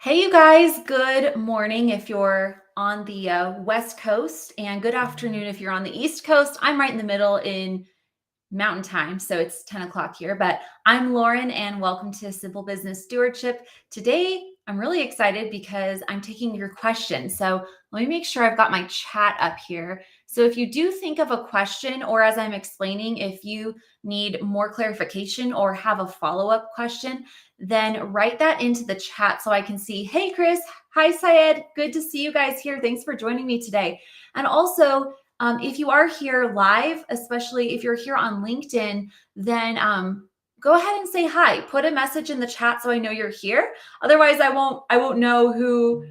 Hey, you guys, good morning if you're on the West Coast, and good afternoon if you're on the East Coast. I'm right in the middle in Mountain Time, so it's 10 o'clock here. But I'm Lauren, and welcome to Simple Business Stewardship. Today, I'm really excited because I'm taking your questions. So let me make sure I've got my chat up here. So if you do think of a question, or as I'm explaining, if you need more clarification or have a follow-up question, then write that into the chat so I can see. Hey, Chris. Hi, Syed. Good to see you guys here. Thanks for joining me today. And also, if you are here live, especially if you're here on LinkedIn, then go ahead and say hi. Put a message in the chat so I know you're here. Otherwise, I won't know who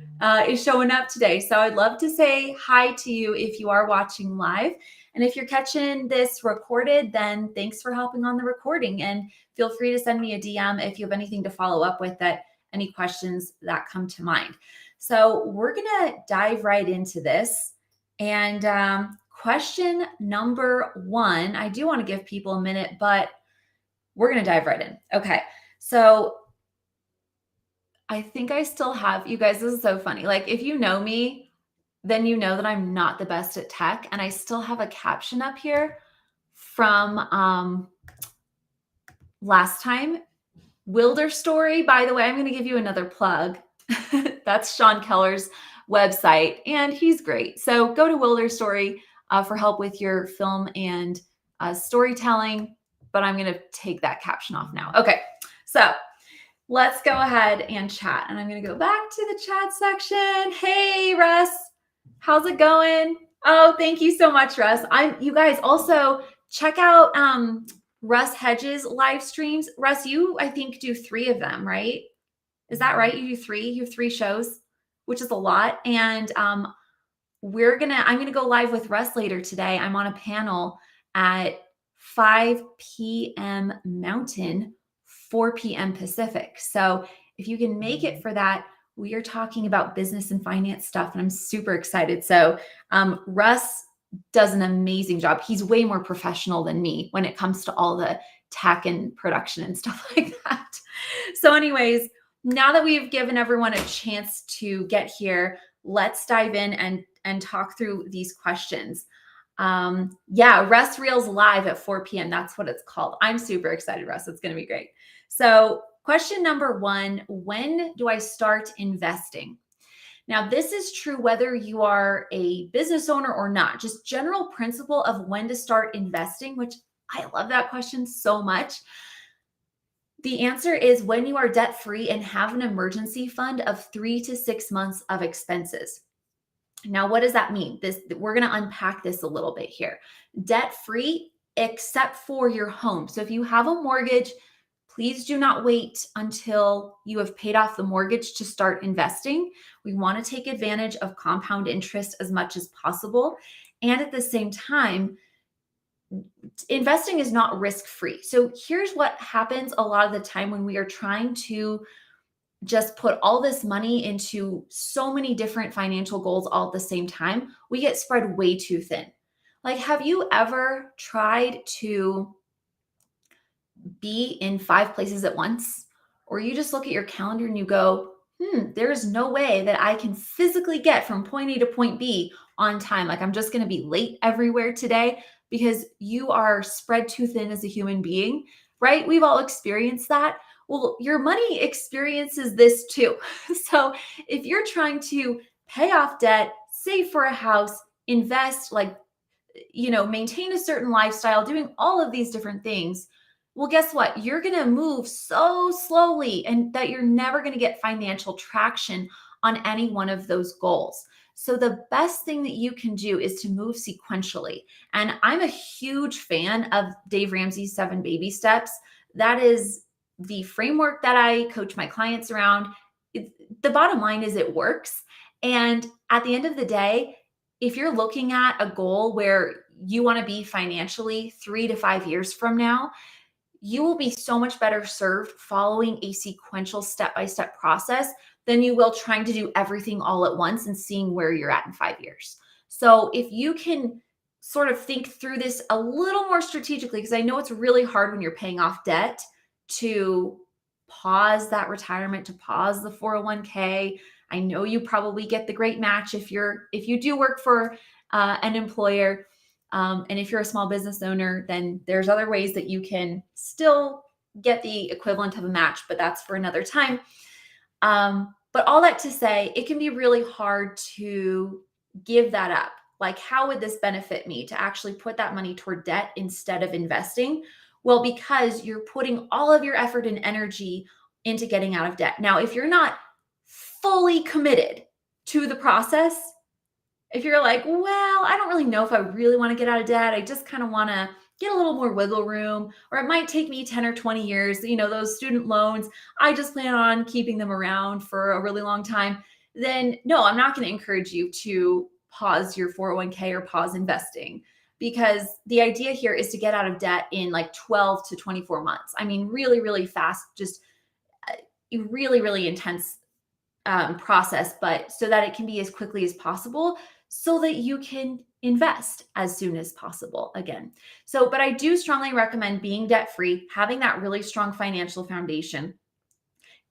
is showing up today. So I'd love to say hi to you if you are watching live. And if you're catching this recorded, then thanks for helping on the recording. And feel free to send me a DM if you have anything to follow up with, that any questions that come to mind. So we're gonna dive right into this. And question number one, I do want to give people a minute, but we're going to dive right in. Okay. So I think I still have, you guys, this is so funny. Like, if you know me, then you know that I'm not the best at tech. And I still have a caption up here from last time. Wilder Story, by the way, I'm going to give you another plug. That's Sean Keller's website, and he's great. So go to Wilder Story for help with your film and storytelling, but I'm going to take that caption off now. Okay, so let's go ahead and chat, and I'm going to go back to the chat section. Hey, Russ, how's it going? Oh, thank you so much, Russ. You guys also check out Russ Hedges live streams. Russ, you, I think, do 3 of them, right? Is that right? You do 3? You have 3 shows, which is a lot. And I'm gonna go live with Russ later today. I'm on a panel at 5 p.m. Mountain, 4 p.m. Pacific. So if you can make it for that, we are talking about business and finance stuff, and I'm super excited. So Russ does an amazing job. He's way more professional than me when it comes to all the tech and production and stuff like that. So anyways, now that we've given everyone a chance to get here, let's dive in and talk through these questions. Yeah, Russ Reels Live at 4 p.m. That's what it's called. I'm super excited, Russ. It's going to be great. So question number 1, when do I start investing? Now, this is true whether you are a business owner or not. Just general principle of when to start investing, which I love that question so much. The answer is when you are debt-free and have an emergency fund of 3 to 6 months of expenses. Now, what does that mean? We're going to unpack this a little bit here. Debt-free, except for your home. So if you have a mortgage, please do not wait until you have paid off the mortgage to start investing. We want to take advantage of compound interest as much as possible. And at the same time, investing is not risk-free. So here's what happens a lot of the time when we are trying to just put all this money into so many different financial goals all at the same time. We get spread way too thin. Like, have you ever tried to be in 5 places at once? Or you just look at your calendar and you go, there is no way that I can physically get from point A to point B on time. Like, I'm just going to be late everywhere today, because you are spread too thin as a human being, right? We've all experienced that. Well, your money experiences this too. So if you're trying to pay off debt, save for a house, invest, maintain a certain lifestyle, doing all of these different things, well, guess what? You're going to move so slowly, and that you're never going to get financial traction on any one of those goals. So the best thing that you can do is to move sequentially. And I'm a huge fan of Dave Ramsey's 7 baby steps. That is the framework that I coach my clients around. The bottom line is it works. And at the end of the day, if you're looking at a goal where you want to be financially 3 to 5 years from now, you will be so much better served following a sequential step-by-step process than you will trying to do everything all at once and seeing where you're at in 5 years. So if you can sort of think through this a little more strategically, because I know it's really hard when you're paying off debt to pause that retirement, to pause the 401k. I know you probably get the great match if you do work for an employer. And if you're a small business owner, then there's other ways that you can still get the equivalent of a match, but that's for another time. But all that to say, it can be really hard to give that up. Like, how would this benefit me to actually put that money toward debt instead of investing? Well, because you're putting all of your effort and energy into getting out of debt. Now, if you're not fully committed to the process, if you're like, well, I don't really know if I really want to get out of debt, I just kind of want to get a little more wiggle room, or it might take me 10 or 20 years, those student loans, I just plan on keeping them around for a really long time, then no, I'm not going to encourage you to pause your 401k or pause investing, because the idea here is to get out of debt in like 12 to 24 months. I mean, really, really fast, just really, really intense process, but so that it can be as quickly as possible so that you can invest as soon as possible again. So, but I do strongly recommend being debt free, having that really strong financial foundation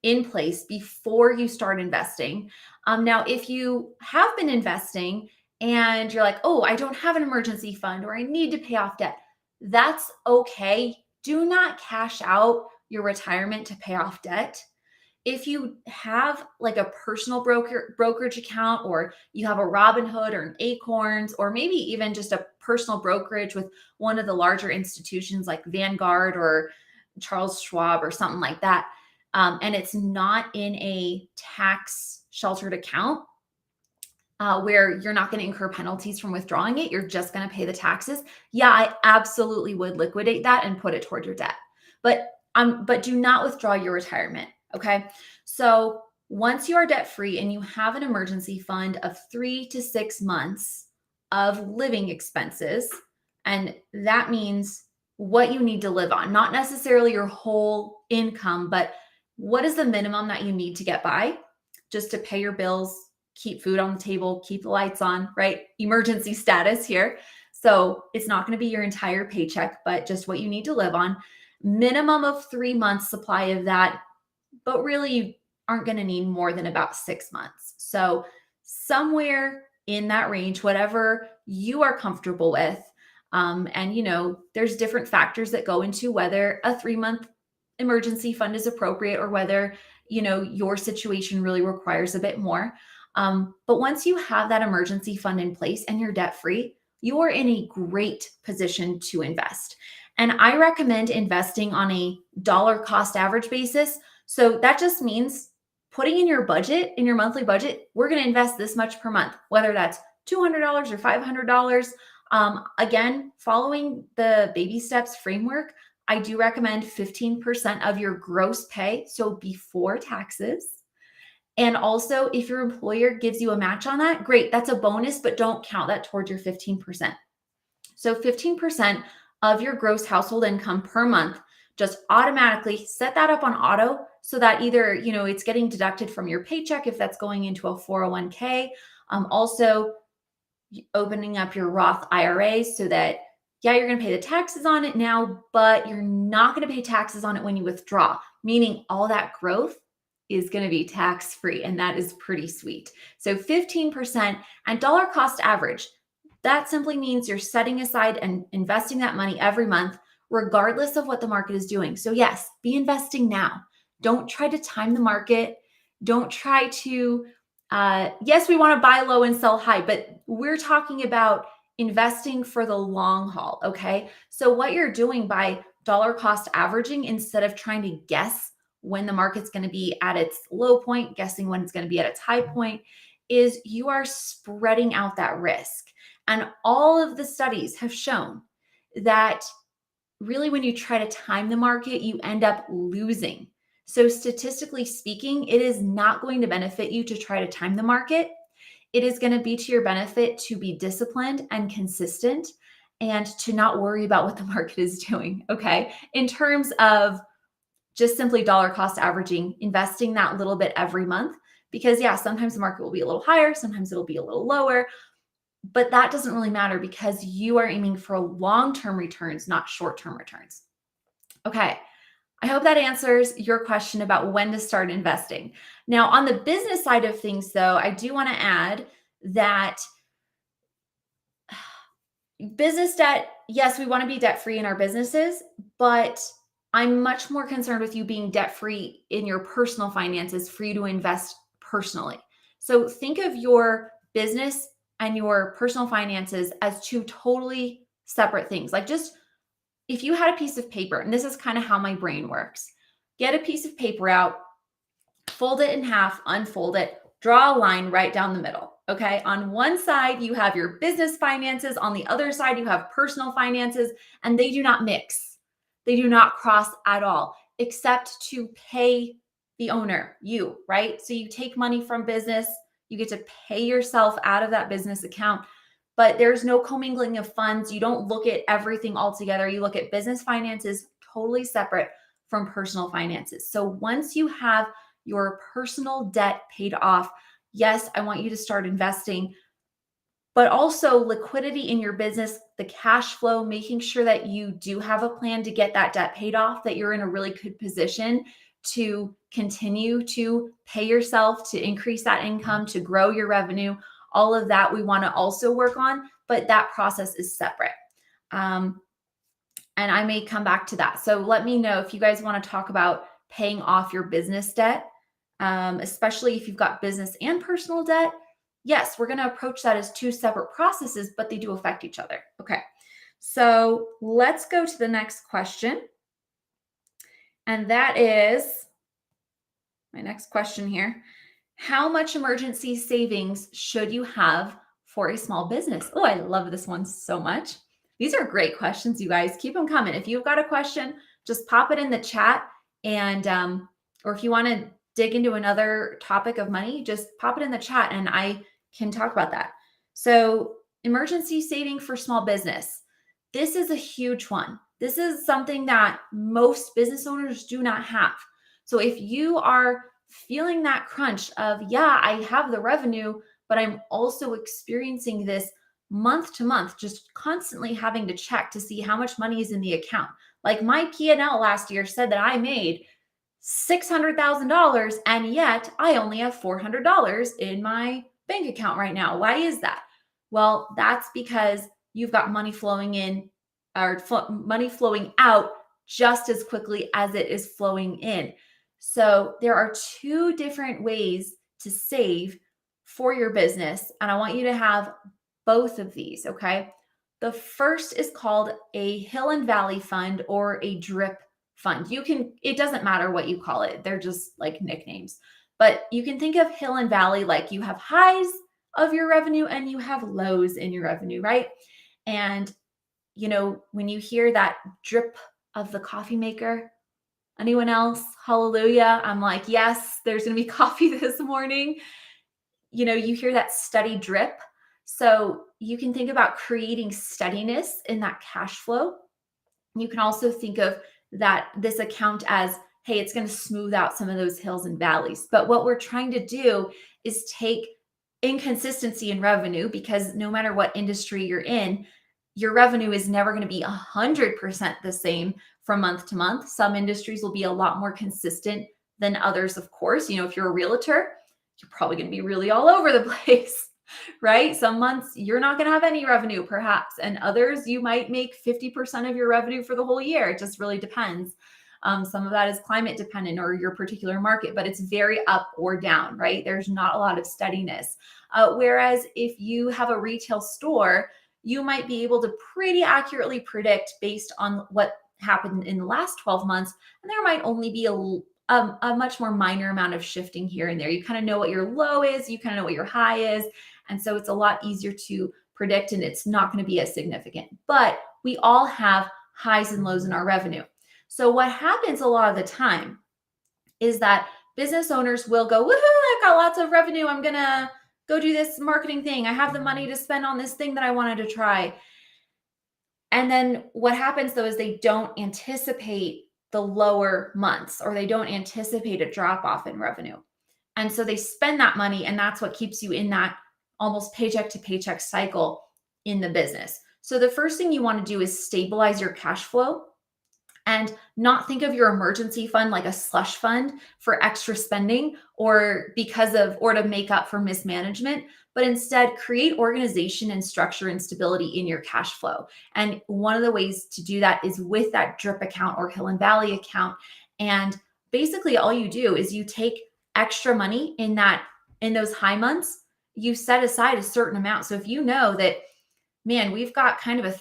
in place before you start investing. Now, if you have been investing and you're like, oh, I don't have an emergency fund or I need to pay off debt, that's okay. Do not cash out your retirement to pay off debt. If you have like a personal brokerage account, or you have a Robinhood or an Acorns, or maybe even just a personal brokerage with one of the larger institutions like Vanguard or Charles Schwab or something like that, and it's not in a tax sheltered account, where you're not going to incur penalties from withdrawing it, you're just going to pay the taxes. Yeah, I absolutely would liquidate that and put it toward your debt. But do not withdraw your retirement. Okay. So once you are debt free and you have an emergency fund of 3 to 6 months of living expenses, and that means what you need to live on, not necessarily your whole income, but what is the minimum that you need to get by just to pay your bills, keep food on the table, keep the lights on, right? Emergency status here. So it's not going to be your entire paycheck, but just what you need to live on. Minimum of 3 months supply of that, but really you aren't going to need more than about 6 months. So somewhere in that range, whatever you are comfortable with. And there's different factors that go into whether a 3-month emergency fund is appropriate, or whether, your situation really requires a bit more. But once you have that emergency fund in place and you're debt free, you are in a great position to invest. And I recommend investing on a dollar cost average basis. So that just means putting in your budget, in your monthly budget, we're going to invest this much per month, whether that's $200 or $500. Again, following the baby steps framework, I do recommend 15% of your gross pay, so before taxes. And also, if your employer gives you a match on that, great, that's a bonus, but don't count that towards your 15%. So 15% of your gross household income per month, just automatically set that up on auto, so that either, it's getting deducted from your paycheck if that's going into a 401k. Also opening up your Roth IRA so that, yeah, you're going to pay the taxes on it now, but you're not going to pay taxes on it when you withdraw, meaning all that growth is going to be tax free. And that is pretty sweet. So 15% and dollar cost average. That simply means you're setting aside and investing that money every month, regardless of what the market is doing. So yes, be investing now. Don't try to time the market. Don't try to, yes, we want to buy low and sell high, but we're talking about investing for the long haul. Okay. So what you're doing by dollar cost averaging, instead of trying to guess when the market's going to be at its low point, guessing when it's going to be at its high point, is you are spreading out that risk. And all of the studies have shown that really when you try to time the market, you end up losing. So statistically speaking, it is not going to benefit you to try to time the market. It is going to be to your benefit to be disciplined and consistent, and to not worry about what the market is doing. Okay. In terms of just simply dollar cost averaging, investing that little bit every month, because yeah, sometimes the market will be a little higher, sometimes it'll be a little lower, but that doesn't really matter because you are aiming for long-term returns, not short-term returns. Okay. I hope that answers your question about when to start investing. Now, on the business side of things, though, I do want to add that business debt, yes, we want to be debt free in our businesses, but I'm much more concerned with you being debt free in your personal finances for you to invest personally. So think of your business and your personal finances as two totally separate things. Like, just if you had a piece of paper, and this is kind of how my brain works, get a piece of paper out, fold it in half, unfold it, draw a line right down the middle. Okay. On one side, you have your business finances. On the other side, you have personal finances, and they do not mix. They do not cross at all, except to pay the owner, you, right? So you take money from business, you get to pay yourself out of that business account, but there's no commingling of funds. You don't look at everything all together. You look at business finances totally separate from personal finances. So once you have your personal debt paid off, yes, I want you to start investing, but also liquidity in your business, the cash flow, making sure that you do have a plan to get that debt paid off, that you're in a really good position to continue to pay yourself, to increase that income, to grow your revenue. All of that we want to also work on, but that process is separate. And I may come back to that. So let me know if you guys want to talk about paying off your business debt, especially if you've got business and personal debt. Yes, we're going to approach that as two separate processes, but they do affect each other. Okay. So let's go to the next question. And that is my next question here. How much emergency savings should you have for a small business? Oh, I love this one so much. These are great questions, you guys. Keep them coming. If you've got a question, just pop it in the chat. And, or if you want to dig into another topic of money, just pop it in the chat and I can talk about that. So, emergency saving for small business. This is a huge one. This is something that most business owners do not have. So, if you are feeling that crunch of, yeah, I have the revenue, but I'm also experiencing this month to month, just constantly having to check to see how much money is in the account. Like my P&L last year said that I made $600,000, and yet I only have $400 in my bank account right now. Why is that? Well, that's because you've got money flowing in or money flowing out just as quickly as it is flowing in. So there are two different ways to save for your business, and I want you to have both of these, okay? The first is called a Hill and Valley fund or a drip fund. It doesn't matter what you call it. They're just like nicknames. But you can think of Hill and Valley like you have highs of your revenue and you have lows in your revenue, right? And when you hear that drip of the coffee maker, anyone else? Hallelujah. I'm like, yes, there's going to be coffee this morning. You hear that steady drip. So you can think about creating steadiness in that cash flow. You can also think of this account as, hey, it's going to smooth out some of those hills and valleys. But what we're trying to do is take inconsistency in revenue, because no matter what industry you're in, your revenue is never going to be 100% the same from month to month. Some industries will be a lot more consistent than others, of course. If you're a realtor, you're probably going to be really all over the place, right? Some months you're not going to have any revenue perhaps, and others you might make 50% of your revenue for the whole year. It just really depends. Some of that is climate dependent or your particular market, but it's very up or down, right? There's not a lot of steadiness. Whereas if you have a retail store, you might be able to pretty accurately predict based on what happened in the last 12 months. And there might only be a much more minor amount of shifting here and there. You kind of know what your low is, you kind of know what your high is. And so it's a lot easier to predict, and it's not going to be as significant. But we all have highs and lows in our revenue. So what happens a lot of the time is that business owners will go, woohoo, I got lots of revenue. I'm going to go do this marketing thing. I have the money to spend on this thing that I wanted to try. And then what happens though is they don't anticipate the lower months, or they don't anticipate a drop off in revenue. And so they spend that money, and that's what keeps you in that almost paycheck to paycheck cycle in the business. So the first thing you want to do is stabilize your cash flow. and not think of your emergency fund like a slush fund for extra spending or to make up for mismanagement, but instead create organization and structure and stability in your cash flow. And one of the ways to do that is with that drip account or Hill and Valley account. And basically all you do is you take extra money in those high months, you set aside a certain amount. So if you know that, man, we've got kind of a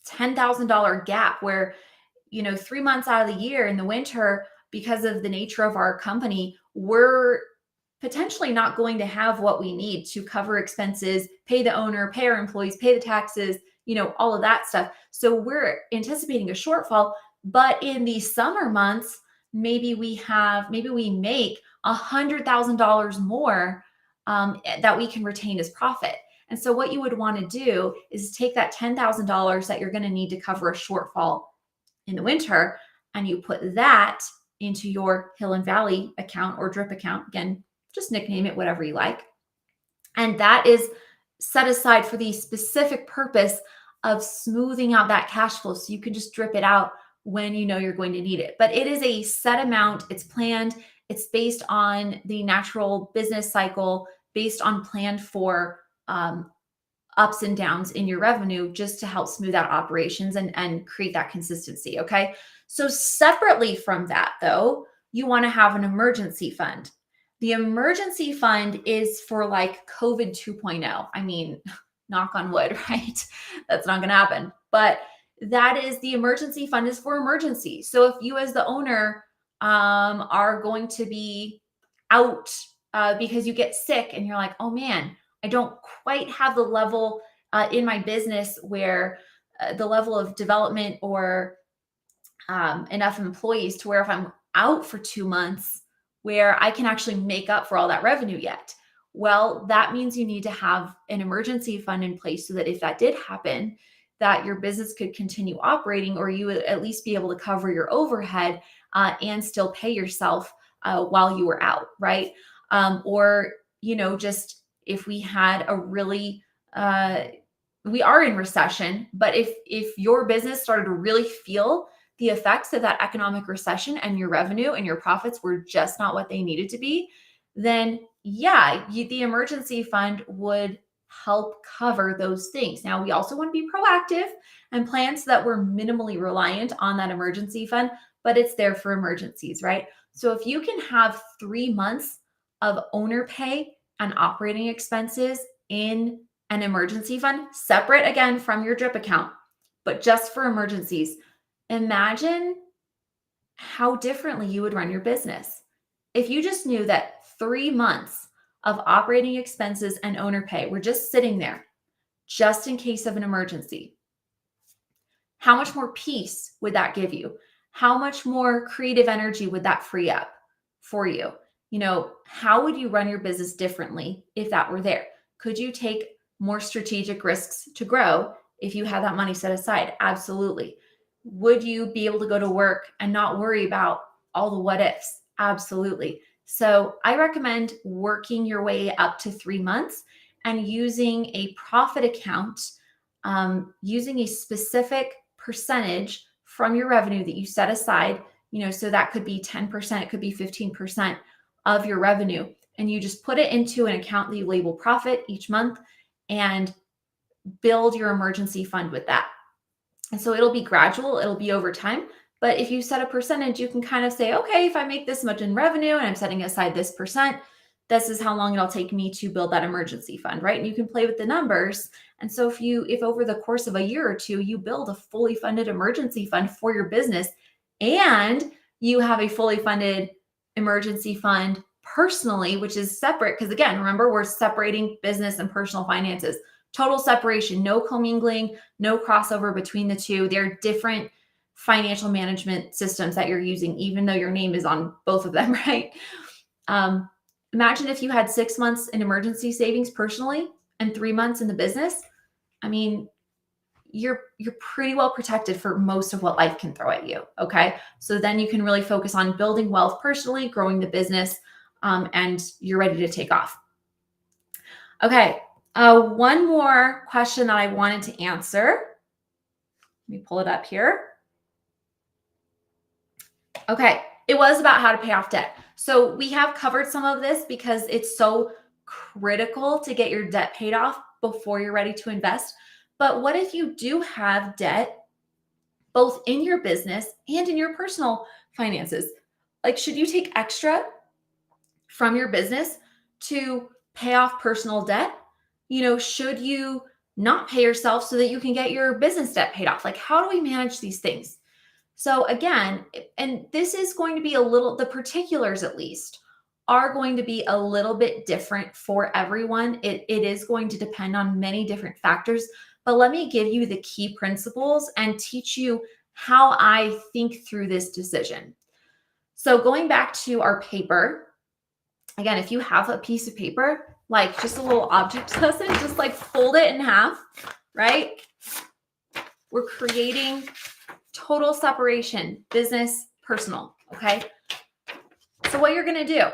$10,000 gap where 3 months out of the year in the winter, because of the nature of our company, we're potentially not going to have what we need to cover expenses, pay the owner, pay our employees, pay the taxes, all of that stuff. So we're anticipating a shortfall. But in the summer months, maybe we make $100,000 more that we can retain as profit. And so what you would want to do is take that $10,000 that you're going to need to cover a shortfall in the winter, and you put that into your Hill and Valley account or drip account. Again, just nickname it whatever you like. And that is set aside for the specific purpose of smoothing out that cash flow so you can just drip it out when you know you're going to need it. But it is a set amount, it's planned, it's based on the natural business cycle, based on planned for ups and downs in your revenue, just to help smooth out operations and create that consistency. Okay. So separately from that though, you want to have an emergency fund. The emergency fund is for like COVID 2.0. I mean, knock on wood, right? That's not going to happen. But that is the emergency fund is for emergency. So if you as the owner are going to be out because you get sick and you're like, oh man, I don't quite have the level in my business where the level of development or enough employees to where if I'm out for 2 months, where I can actually make up for all that revenue yet. Well, that means you need to have an emergency fund in place so that if that did happen, that your business could continue operating, or you would at least be able to cover your overhead and still pay yourself while you were out, right? Or, just if we had a really, we are in recession, but if your business started to really feel the effects of that economic recession and your revenue and your profits were just not what they needed to be, then yeah, the emergency fund would help cover those things. Now, we also want to be proactive and plan so that we're minimally reliant on that emergency fund, but it's there for emergencies, right? So if you can have 3 months of owner pay and operating expenses in an emergency fund, separate again from your drip account, but just for emergencies, imagine how differently you would run your business. If you just knew that 3 months of operating expenses and owner pay were just sitting there, just in case of an emergency, how much more peace would that give you? How much more creative energy would that free up for you? How would you run your business differently if that were there? Could you take more strategic risks to grow if you had that money set aside? Absolutely. Would you be able to go to work and not worry about all the what ifs? Absolutely. So I recommend working your way up to 3 months and using a profit account, using a specific percentage from your revenue that you set aside, so that could be 10%, it could be 15% of your revenue. And you just put it into an account that you label profit each month and build your emergency fund with that. And so it'll be gradual, it'll be over time. But if you set a percentage, you can kind of say, okay, if I make this much in revenue and I'm setting aside this percent, this is how long it'll take me to build that emergency fund, right? And you can play with the numbers. And so if over the course of a year or two, you build a fully funded emergency fund for your business and you have a fully funded emergency fund personally, which is separate, because again, remember, we're separating business and personal finances. Total separation, no commingling, no crossover between the two. They're different financial management systems that you're using, even though your name is on both of them, right? Imagine if you had 6 months in emergency savings personally and 3 months in the business. I mean, you're pretty well protected for most of what life can throw at you. Okay. So then you can really focus on building wealth personally, growing the business, and you're ready to take off. Okay. One more question that I wanted to answer. Let me pull it up here. Okay, it was about how to pay off debt. So we have covered some of this because it's so critical to get your debt paid off before you're ready to invest. But what if you do have debt both in your business and in your personal finances? Like, should you take extra from your business to pay off personal debt? Should you not pay yourself so that you can get your business debt paid off? Like, how do we manage these things? So again, and this is going to be the particulars at least are going to be a little bit different for everyone. It is going to depend on many different factors, but let me give you the key principles and teach you how I think through this decision. So going back to our paper, again, if you have a piece of paper, like just a little object lesson, just like fold it in half, right? We're creating total separation, business, personal, okay? So what you're gonna do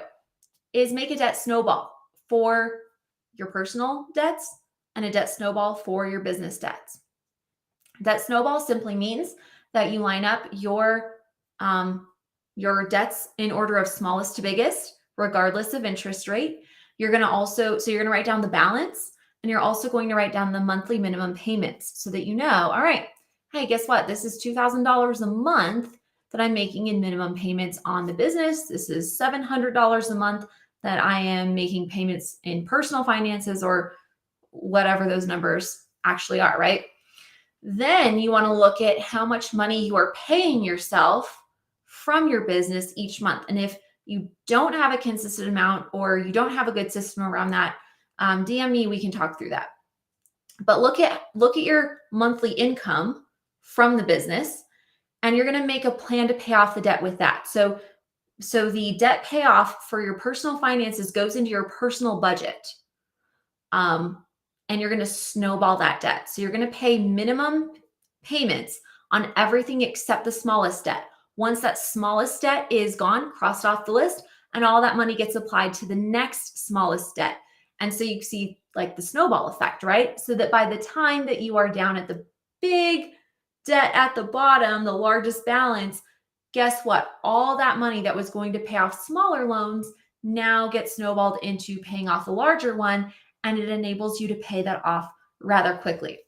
is make a debt snowball for your personal debts and a debt snowball for your business debts. Debt snowball simply means that you line up your debts in order of smallest to biggest, regardless of interest rate. You're gonna write down the balance, and you're also going to write down the monthly minimum payments so that you know, all right, hey, guess what? This is $2,000 a month that I'm making in minimum payments on the business. This is $700 a month that I am making payments in personal finances, or whatever those numbers actually are, right? Then you want to look at how much money you are paying yourself from your business each month. And if you don't have a consistent amount, or you don't have a good system around that, DM me, we can talk through that. But look at your monthly income from the business, and you're going to make a plan to pay off the debt with that. So the debt payoff for your personal finances goes into your personal budget. And you're going to snowball that debt. So you're going to pay minimum payments on everything except the smallest debt. Once that smallest debt is gone, crossed off the list, and all that money gets applied to the next smallest debt. And so you see like the snowball effect, right? So that by the time that you are down at the big debt at the bottom, the largest balance, guess what? All that money that was going to pay off smaller loans now gets snowballed into paying off the larger one, and it enables you to pay that off rather quickly.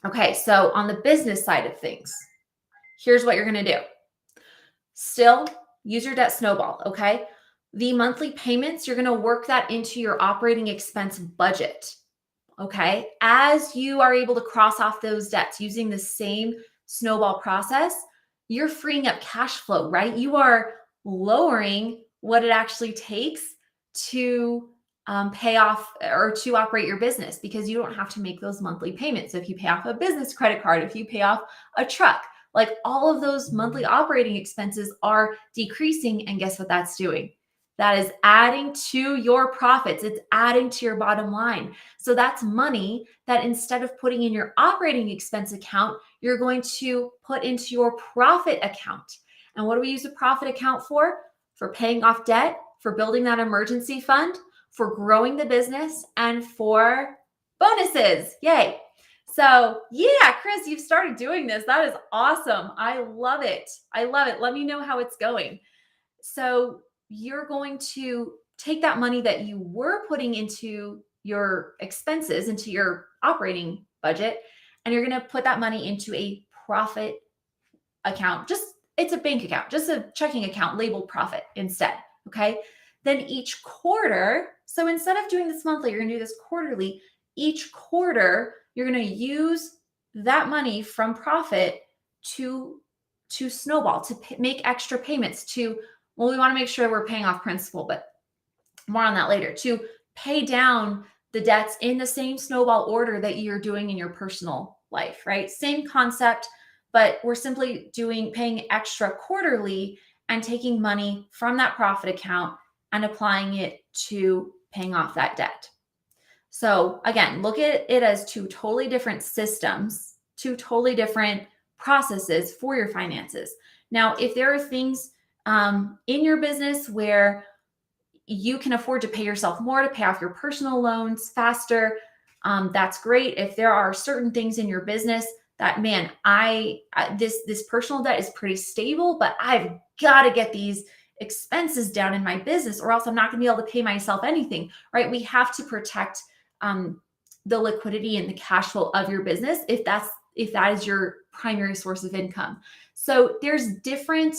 Okay, so on the business side of things, here's what you're going to do. Still use your debt snowball, okay? The monthly payments, you're going to work that into your operating expense budget, okay? As you are able to cross off those debts using the same snowball process, you're freeing up cash flow, right? You are lowering what it actually takes to pay off or to operate your business, because you don't have to make those monthly payments. If you pay off a business credit card, if you pay off a truck, like all of those monthly operating expenses are decreasing. And guess what that's doing? That is adding to your profits. It's adding to your bottom line. So that's money that instead of putting in your operating expense account, you're going to put into your profit account. And what do we use a profit account for? For paying off debt, for building that emergency fund, for growing the business, and for bonuses. Yay. So yeah, Chris, you've started doing this. That is awesome. I love it. I love it. Let me know how it's going. So you're going to take that money that you were putting into your expenses, into your operating budget, and you're going to put that money into a profit account. It's a bank account, just a checking account labeled profit instead. Okay. Then each quarter, so instead of doing this monthly, you're going to do this quarterly. Each quarter, you're going to use that money from profit to snowball, to make extra payments to, well, we want to make sure we're paying off principal, but more on that later, to pay down the debts in the same snowball order that you're doing in your personal life, right? Same concept, but we're simply paying extra quarterly and taking money from that profit account and applying it to paying off that debt. So again, look at it as two totally different systems, two totally different processes for your finances. Now, if there are things in your business where you can afford to pay yourself more to pay off your personal loans faster, that's great. If there are certain things in your business that, man, this personal debt is pretty stable, but I've got to get these expenses down in my business, or else I'm not going to be able to pay myself anything, right? We have to protect the liquidity and the cash flow of your business if that is your primary source of income. So there's different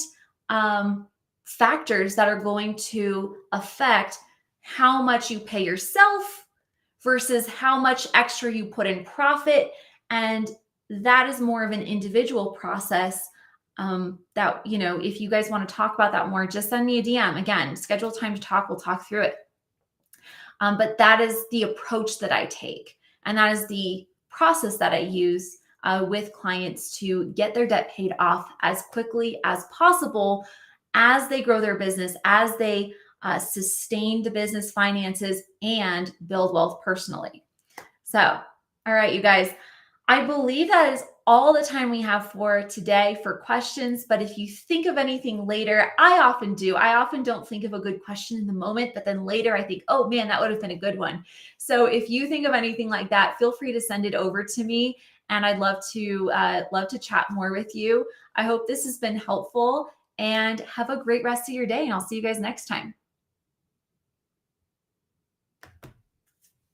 factors that are going to affect how much you pay yourself versus how much extra you put in profit. And that is more of an individual process that, if you guys want to talk about that more, just send me a DM. Again, schedule time to talk. We'll talk through it. But that is the approach that I take. And that is the process that I use with clients to get their debt paid off as quickly as possible as they grow their business, as they sustain the business finances and build wealth personally. So, all right, you guys, I believe that is all the time we have for today for questions. But if you think of anything later, I often do. I often don't think of a good question in the moment, but then later I think, oh man, that would have been a good one. So if you think of anything like that, feel free to send it over to me, and I'd love to chat more with you. I hope this has been helpful, and have a great rest of your day, and I'll see you guys next time.